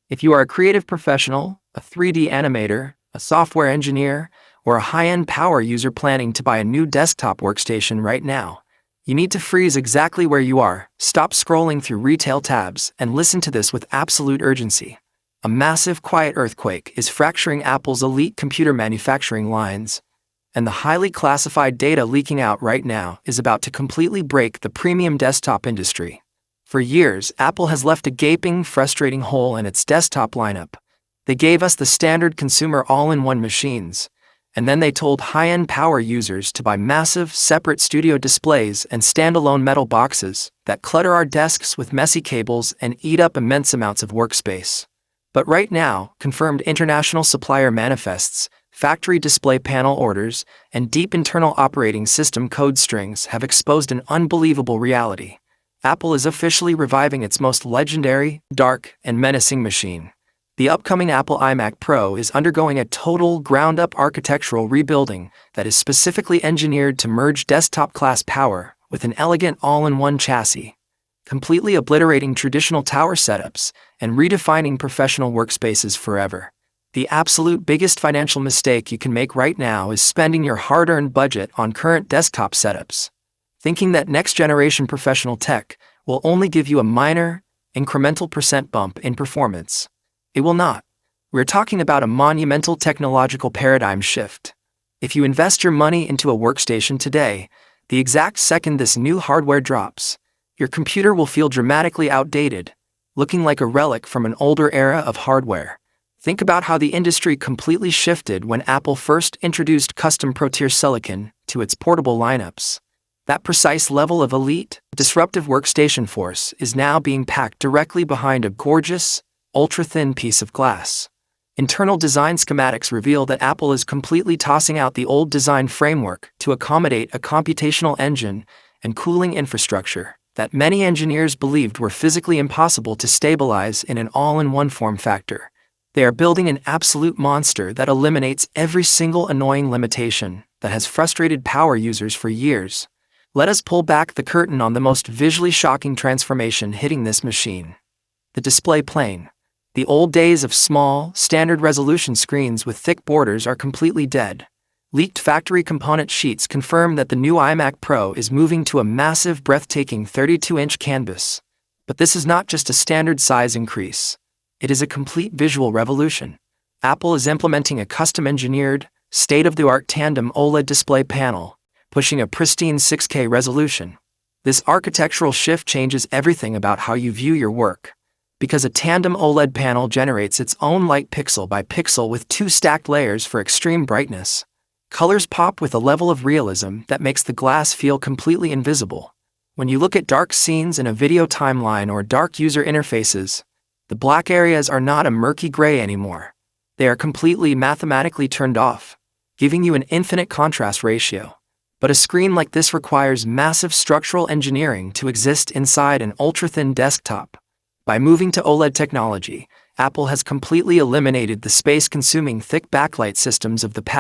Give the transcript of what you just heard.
If you are a creative professional, a 3D animator, a software engineer, or a high-end power user planning to buy a new desktop workstation right now, you need to freeze exactly where you are, stop scrolling through retail tabs, and listen to this with absolute urgency. A massive quiet earthquake is fracturing Apple's elite computer manufacturing lines, and the highly classified data leaking out right now is about to completely break the premium desktop industry. For years, Apple has left a gaping, frustrating hole in its desktop lineup. They gave us the standard consumer all-in-one machines, and then they told high-end power users to buy massive, separate studio displays and standalone metal boxes that clutter our desks with messy cables and eat up immense amounts of workspace. But right now, confirmed international supplier manifests, factory display panel orders, and deep internal operating system code strings have exposed an unbelievable reality. Apple is officially reviving its most legendary, dark, and menacing machine. The upcoming Apple iMac Pro is undergoing a total ground-up architectural rebuilding that is specifically engineered to merge desktop-class power with an elegant all-in-one chassis, completely obliterating traditional tower setups and redefining professional workspaces forever. The absolute biggest financial mistake you can make right now is spending your hard-earned budget on current desktop setups, thinking that next-generation professional tech will only give you a minor, incremental percent bump in performance. It will not. We're talking about a monumental technological paradigm shift. If you invest your money into a workstation today, the exact second this new hardware drops, your computer will feel dramatically outdated, looking like a relic from an older era of hardware. Think about how the industry completely shifted when Apple first introduced custom Pro-tier silicon to its portable lineups. That precise level of elite, disruptive workstation force is now being packed directly behind a gorgeous, ultra-thin piece of glass. Internal design schematics reveal that Apple is completely tossing out the old design framework to accommodate a computational engine and cooling infrastructure that many engineers believed were physically impossible to stabilize in an all-in-one form factor. They are building an absolute monster that eliminates every single annoying limitation that has frustrated power users for years. Let us pull back the curtain on the most visually shocking transformation hitting this machine. The display plane. The old days of small, standard resolution screens with thick borders are completely dead. Leaked factory component sheets confirm that the new iMac Pro is moving to a massive, breathtaking 32-inch canvas. But this is not just a standard size increase. It is a complete visual revolution. Apple is implementing a custom-engineered, state-of-the-art tandem OLED display panel, pushing a pristine 6K resolution. This architectural shift changes everything about how you view your work. Because a tandem OLED panel generates its own light pixel by pixel with 2 stacked layers for extreme brightness. Colors pop with a level of realism that makes the glass feel completely invisible. When you look at dark scenes in a video timeline or dark user interfaces, the black areas are not a murky gray anymore. They are completely mathematically turned off, giving you an infinite contrast ratio. But a screen like this requires massive structural engineering to exist inside an ultra-thin desktop. By moving to OLED technology, Apple has completely eliminated the space-consuming thick backlight systems of the past.